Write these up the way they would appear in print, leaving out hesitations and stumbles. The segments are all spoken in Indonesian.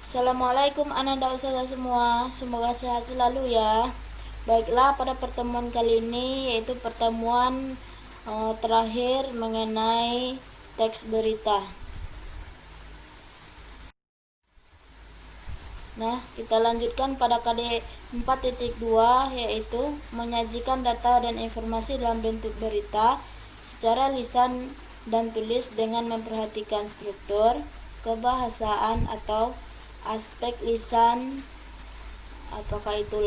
Assalamualaikum Ananda Ustazah semua, semoga sehat selalu ya. Baiklah, pada pertemuan kali ini yaitu pertemuan terakhir mengenai teks berita. Nah, kita lanjutkan pada KD 4.2 yaitu menyajikan data dan informasi dalam bentuk berita secara lisan dan tulis dengan memperhatikan struktur, kebahasaan atau aspek lisan, apakah itu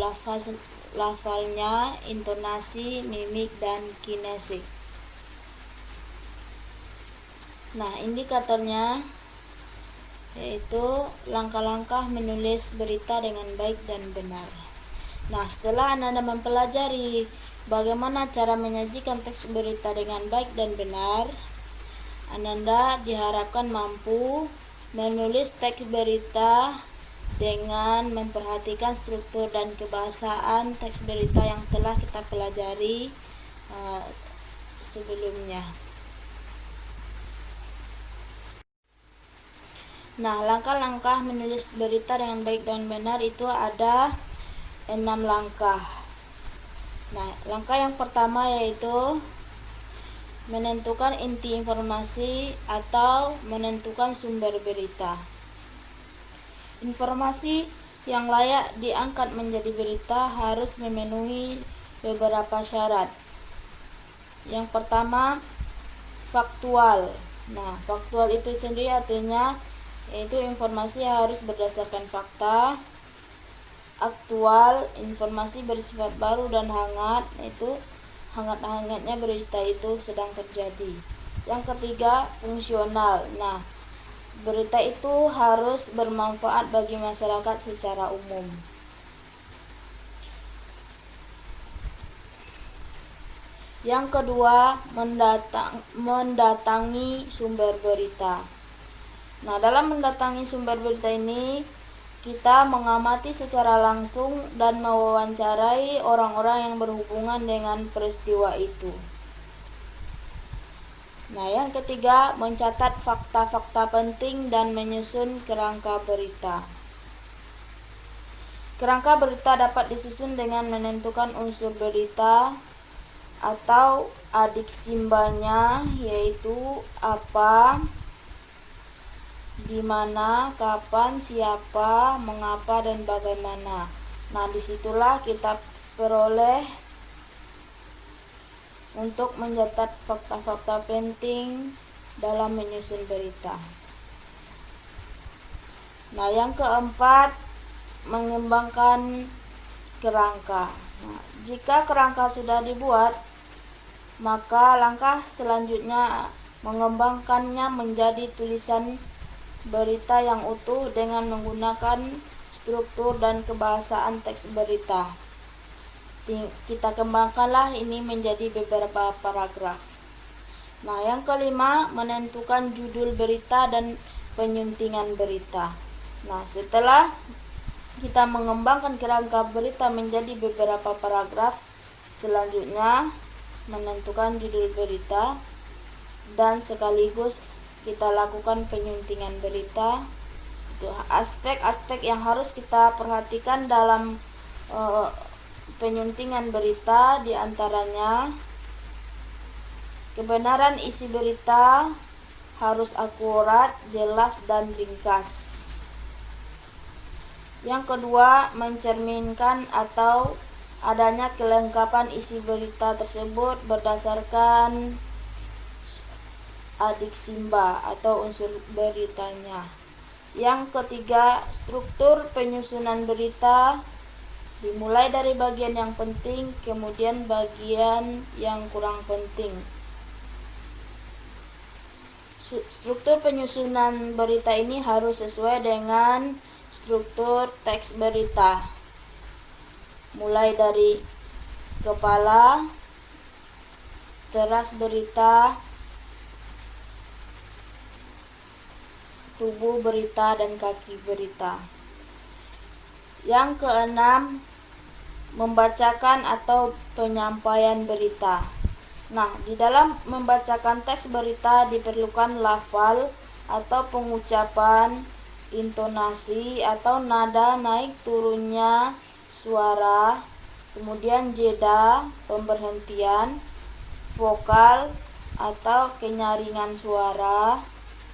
lafalnya, intonasi, mimik, dan kinesik. Nah, indikatornya yaitu langkah-langkah menulis berita dengan baik dan benar. Nah, setelah Anda mempelajari bagaimana cara menyajikan teks berita dengan baik dan benar, Anda diharapkan mampu menulis teks berita dengan memperhatikan struktur dan kebahasaan teks berita yang telah kita pelajari sebelumnya. Nah, langkah-langkah menulis berita dengan baik dan benar itu ada 6 langkah. Nah, langkah yang pertama yaitu menentukan inti informasi atau menentukan sumber berita. Informasi yang layak diangkat menjadi berita harus memenuhi beberapa syarat. Yang pertama, faktual. Nah, faktual itu sendiri artinya yaitu informasi harus berdasarkan fakta. Aktual, informasi bersifat baru dan hangat, yaitu hangat-hangatnya berita itu sedang terjadi. Yang ketiga, fungsional. Nah, berita itu harus bermanfaat bagi masyarakat secara umum. Yang kedua, mendatangi sumber berita. Nah, dalam mendatangi sumber berita ini, kita mengamati secara langsung dan mewawancarai orang-orang yang berhubungan dengan peristiwa itu. Nah, yang ketiga, mencatat fakta-fakta penting dan menyusun kerangka berita. Kerangka berita dapat disusun dengan menentukan unsur berita atau adik simbanya, yaitu apa, di mana, kapan, siapa, mengapa, dan bagaimana. Nah, disitulah kita peroleh untuk mencatat fakta-fakta penting dalam menyusun berita. Nah, yang keempat, mengembangkan kerangka. Nah, jika kerangka sudah dibuat, maka langkah selanjutnya mengembangkannya menjadi tulisan berita yang utuh dengan menggunakan struktur dan kebahasaan teks berita. Kita kembangkanlah ini menjadi beberapa paragraf. Nah, yang kelima, menentukan judul berita dan penyuntingan berita. Nah, setelah kita mengembangkan kerangka berita menjadi beberapa paragraf, selanjutnya menentukan judul berita dan sekaligus kita lakukan penyuntingan berita. Itu aspek-aspek yang harus kita perhatikan dalam penyuntingan berita, diantaranya kebenaran isi berita harus akurat, jelas, dan ringkas. Yang kedua, mencerminkan atau adanya kelengkapan isi berita tersebut berdasarkan adik simba atau unsur beritanya. Yang ketiga, struktur penyusunan berita dimulai dari bagian yang penting, kemudian bagian yang kurang penting. Struktur penyusunan berita ini harus sesuai dengan struktur teks berita, mulai dari kepala, teras berita, tubuh berita, dan kaki berita. Yang keenam, membacakan atau penyampaian berita. Nah, di dalam membacakan teks berita diperlukan lafal atau pengucapan intonasi atau nada naik turunnya suara, kemudian jeda, pemberhentian, vokal atau kenyaringan suara,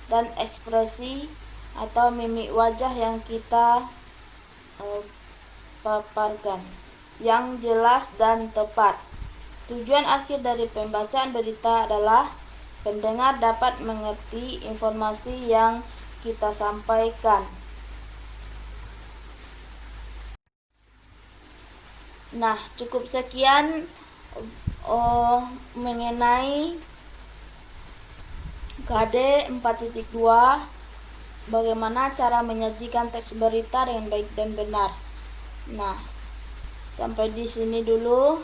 dan ekspresi atau mimik wajah yang kita paparkan yang jelas dan tepat. Tujuan akhir dari pembacaan berita adalah pendengar dapat mengerti informasi yang kita sampaikan. Nah, cukup sekian mengenai KD 4.2, bagaimana cara menyajikan teks berita dengan baik dan benar. Nah, sampai di sini dulu.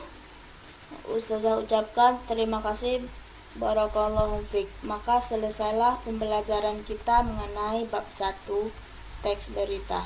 Ustazah ucapkan terima kasih. Barakallahu fiik. Maka selesailah pembelajaran kita mengenai bab 1 teks berita.